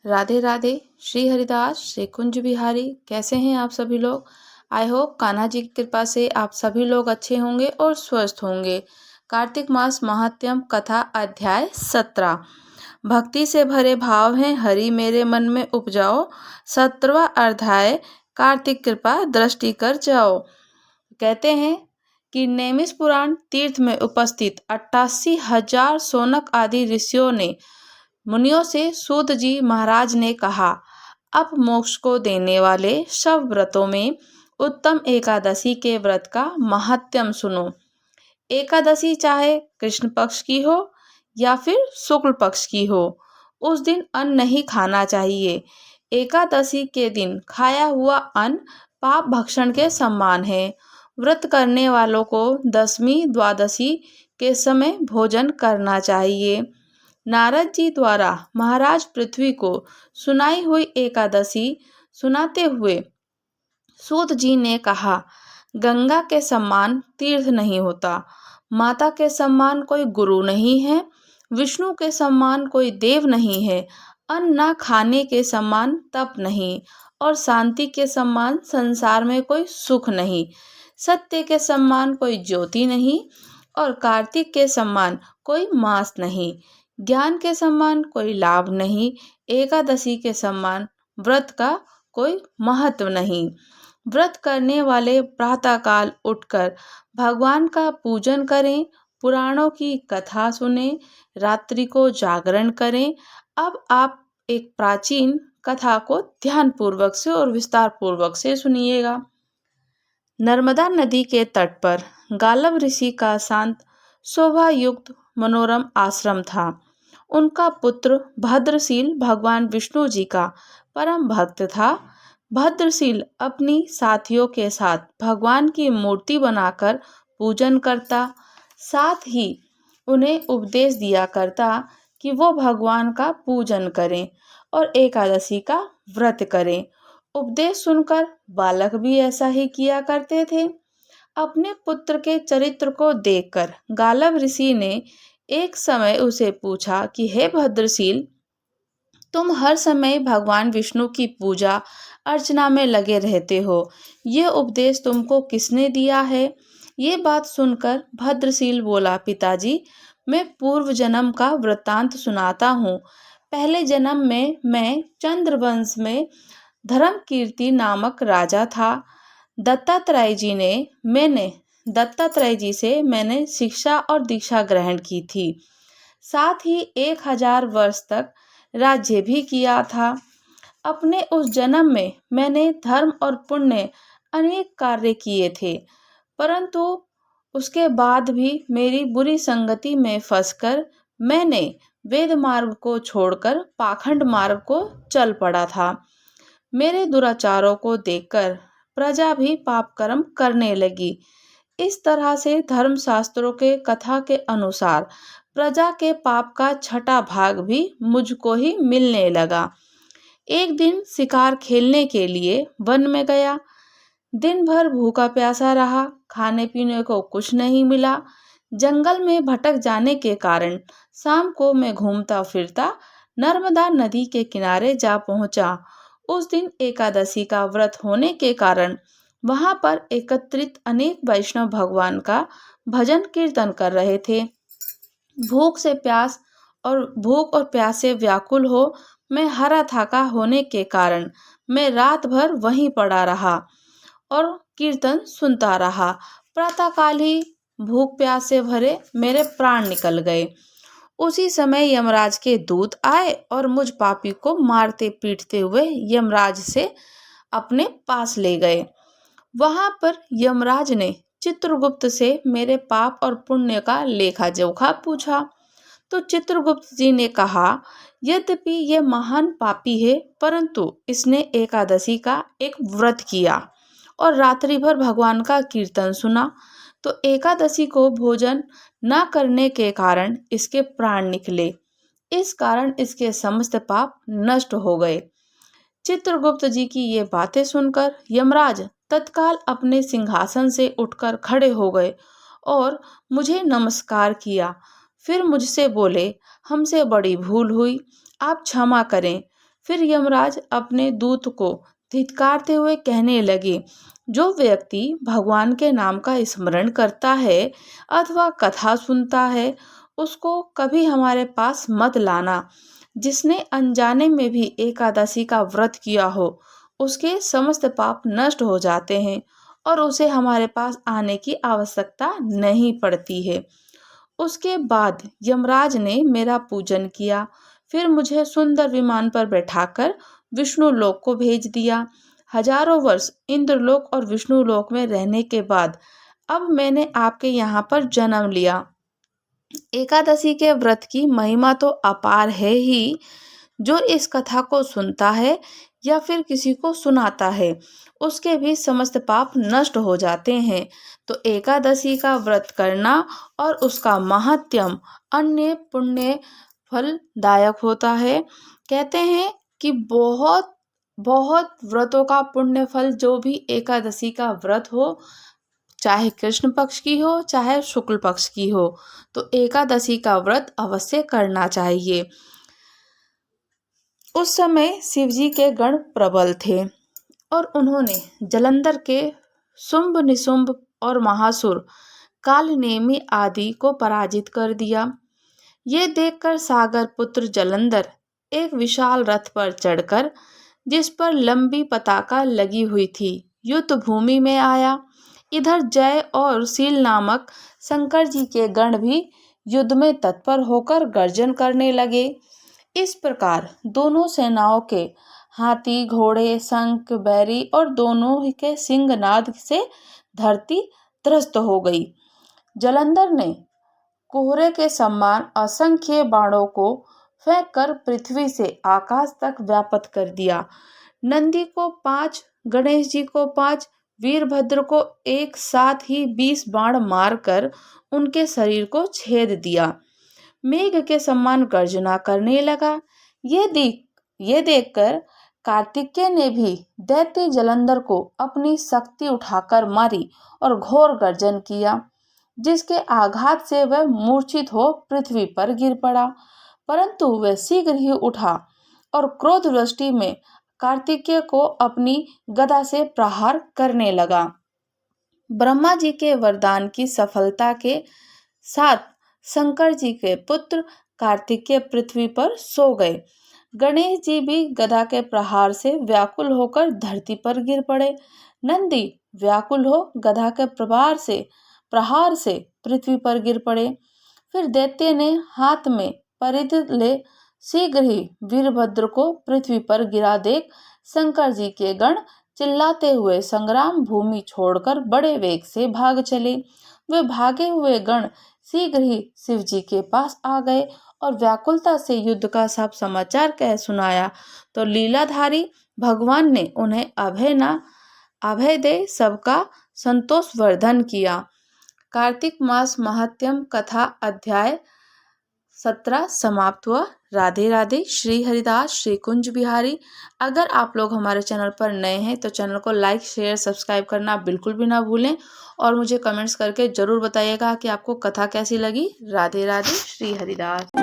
राधे राधे। श्री हरिदास, श्री कुंज बिहारी, कैसे हैं आप सभी लोग। आई होप कान्हा जी की कृपा से आप सभी लोग अच्छे होंगे और स्वस्थ होंगे। कार्तिक मास महात्म्य कथा अध्याय 17। भक्ति से भरे भाव हैं हरि मेरे मन में उपजाओ। 17वां अध्याय कार्तिक कृपा दृष्टि कर जाओ। कहते हैं कि नेमिष पुराण तीर्थ में उपस्थित 88,000 सोनक आदि ऋषियों ने मुनियों से सूत जी महाराज ने कहा, अब मोक्ष को देने वाले सब व्रतों में उत्तम एकादशी के व्रत का महात्म्य सुनो। एकादशी चाहे कृष्ण पक्ष की हो या फिर शुक्ल पक्ष की हो, उस दिन अन्न नहीं खाना चाहिए। एकादशी के दिन खाया हुआ अन्न पाप भक्षण के समान है। व्रत करने वालों को दसवीं द्वादशी के समय भोजन करना चाहिए। नारद जी द्वारा महाराज पृथ्वी को सुनाई हुई एकादशी सुनाते हुए सूत जी ने कहा, गंगा के समान तीर्थ नहीं होता, माता के समान कोई गुरु नहीं है, विष्णु के समान कोई देव नहीं है, अन्न न खाने के समान तप नहीं, और शांति के समान संसार में कोई सुख नहीं, सत्य के समान कोई ज्योति नहीं, और कार्तिक के समान कोई मास नहीं, ज्ञान के समान कोई लाभ नहीं, एकादशी के समान व्रत का कोई महत्व नहीं। व्रत करने वाले प्रातःकाल उठकर भगवान का पूजन करें, पुराणों की कथा सुने, रात्रि को जागरण करें। अब आप एक प्राचीन कथा को ध्यान पूर्वक से और विस्तार पूर्वक से सुनिएगा। नर्मदा नदी के तट पर गालव ऋषि का शांत शोभायुक्त मनोरम आश्रम था। उनका पुत्र भद्रशील भगवान विष्णु जी का परम भक्त था। भद्रशील अपनी साथियों के साथ भगवान की मूर्ति बनाकर पूजन करता, साथ ही उन्हें उपदेश दिया करता कि वो भगवान का पूजन करें और एकादशी का व्रत करें। उपदेश सुनकर बालक भी ऐसा ही किया करते थे। अपने पुत्र के चरित्र को देखकर गालव ऋषि ने एक समय उसे पूछा कि हे भद्रशील, तुम हर समय भगवान विष्णु की पूजा अर्चना में लगे रहते हो, ये उपदेश तुमको किसने दिया है। ये बात सुनकर भद्रशील बोला, पिताजी, मैं पूर्व जन्म का वृत्तांत सुनाता हूँ। पहले जन्म में मैं चंद्रवंश में धर्मकीर्ति नामक राजा था। दत्तात्रेय जी से मैंने शिक्षा और दीक्षा ग्रहण की थी। साथ ही 1000 वर्ष तक राज्य भी किया था। अपने उस जन्म में मैंने धर्म और पुण्य अनेक कार्य किए थे, परंतु उसके बाद भी मेरी बुरी संगति में फंसकर मैंने वेद मार्ग को छोड़कर पाखंड मार्ग को चल पड़ा था। मेरे दुराचारों को देखकर प्रजा भी पाप कर्म करने लगी। इस तरह से धर्म शास्त्रों के कथा के अनुसार प्रजा के पाप का छठा भाग भी मुझको ही मिलने लगा। एक दिन शिकार खेलने के लिए वन में गया। दिन भर भूखा प्यासा रहा, खाने पीने को कुछ नहीं मिला। जंगल में भटक जाने के कारण शाम को मैं घूमता फिरता नर्मदा नदी के किनारे जा पहुंचा। उस दिन एकादशी का व्रत होने के कारण वहां पर एकत्रित अनेक वैष्णव भगवान का भजन कीर्तन कर रहे थे। भूख और प्यास से व्याकुल हो मैं हरा थाका होने के कारण मैं रात भर वहीं पड़ा रहा और कीर्तन सुनता रहा। प्रातःकाल ही भूख प्यास से भरे मेरे प्राण निकल गए। उसी समय यमराज के दूत आए और मुझ पापी को मारते पीटते हुए यमराज से अपने पास ले गए। वहां पर यमराज ने चित्रगुप्त से मेरे पाप और पुण्य का लेखा जोखा पूछा, तो चित्रगुप्त जी ने कहा, यद्यपि यह महान पापी है, परंतु इसने एकादशी का एक व्रत किया और रात्रि भर भगवान का कीर्तन सुना, तो एकादशी को भोजन न करने के कारण इसके प्राण निकले। इस कारण इसके समस्त पाप नष्ट हो गए। चित्रगुप्त जी की ये बातें सुनकर यमराज तत्काल अपने सिंहासन से उठकर खड़े हो गए और मुझे नमस्कार किया। फिर मुझसे बोले, हमसे बड़ी भूल हुई, आप क्षमा करें। फिर यमराज अपने दूत को धिक्कारते हुए कहने लगे, जो व्यक्ति भगवान के नाम का स्मरण करता है अथवा कथा सुनता है, उसको कभी हमारे पास मत लाना। जिसने अनजाने में भी एकादशी का व्रत किया हो, उसके समस्त पाप नष्ट हो जाते हैं और उसे हमारे पास आने की आवश्यकता नहीं पड़ती है। उसके बाद यमराज ने मेरा पूजन किया, फिर मुझे सुंदर विमान पर बैठाकर विष्णु लोक को भेज दिया। हजारों वर्ष इंद्रलोक और विष्णु लोक में रहने के बाद अब मैंने आपके यहाँ पर जन्म लिया। एकादशी के व्रत की महिमा तो अपार है ही। जो इस कथा को सुनता है या फिर किसी को सुनाता है, उसके भी समस्त पाप नष्ट हो जाते हैं। तो एकादशी का व्रत करना और उसका महात्म्य अन्य पुण्य फलदायक होता है। कहते हैं कि बहुत बहुत व्रतों का पुण्य फल जो भी एकादशी का व्रत हो, चाहे कृष्ण पक्ष की हो चाहे शुक्ल पक्ष की हो, तो एकादशी का व्रत अवश्य करना चाहिए। उस समय शिवजी के गण प्रबल थे और उन्होंने जलंधर के शुंभ निशुंभ और महासुर कालनेमी आदि को पराजित कर दिया। ये देखकर सागर पुत्र जलंधर एक विशाल रथ पर चढ़कर, जिस पर लंबी पताका लगी हुई थी, युद्ध भूमि में आया। इधर जय और शील नामक शंकर जी के गण भी युद्ध में तत्पर होकर गर्जन करने लगे। इस प्रकार दोनों सेनाओं के हाथी, घोड़े, शंख, बैरी और दोनों ही के सिंहनाद से धरती त्रस्त हो गई। जलंधर ने कोहरे के समान असंख्य बाणों को फेंककर पृथ्वी से आकाश तक व्याप्त कर दिया। नंदी को 5, गणेश जी को 5, वीरभद्र को एक साथ ही 20 बाण मारकर उनके शरीर को छेद दिया। मेघ के समान गर्जना करने लगा। ये देखकर कार्तिकेय ने भी दैत्य जलंधर को अपनी शक्ति उठाकर मारी और घोर गर्जन किया, जिसके आघात से वह मूर्छित हो पृथ्वी पर गिर पड़ा। परंतु वह शीघ्र ही उठा और क्रोध वृष्टि में कार्तिकेय को अपनी गदा से प्रहार करने लगा। ब्रह्मा जी के वरदान की सफलता के साथ शंकर जी के पुत्र कार्तिकेय पृथ्वी पर सो गए। गणेश जी भी गदा के प्रहार से व्याकुल होकर धरती पर गिर पड़े। नंदी व्याकुल हो गदा के प्रहार से पृथ्वी पर गिर पड़े। फिर दैत्य ने हाथ में परिध ले शीघ्र ही वीरभद्र को पृथ्वी पर गिरा देख शंकर जी के गण चिल्लाते हुए संग्राम भूमि छोड़कर बड़े वेग से भाग चले। वे भागे हुए गण शीघ्र ही शिव जी के पास आ गए और व्याकुलता से युद्ध का सब समाचार कह सुनाया। तो लीलाधारी भगवान ने उन्हें अभय दे सबका संतोष वर्धन किया। कार्तिक मास महात्म्य कथा अध्याय 17 समाप्त हुआ। राधे राधे। श्री हरिदास, श्री कुंज बिहारी। अगर आप लोग हमारे चैनल पर नए हैं तो चैनल को लाइक, शेयर, सब्सक्राइब करना बिल्कुल भी ना भूलें और मुझे कमेंट्स करके ज़रूर बताइएगा कि आपको कथा कैसी लगी। राधे राधे। श्री हरिदास।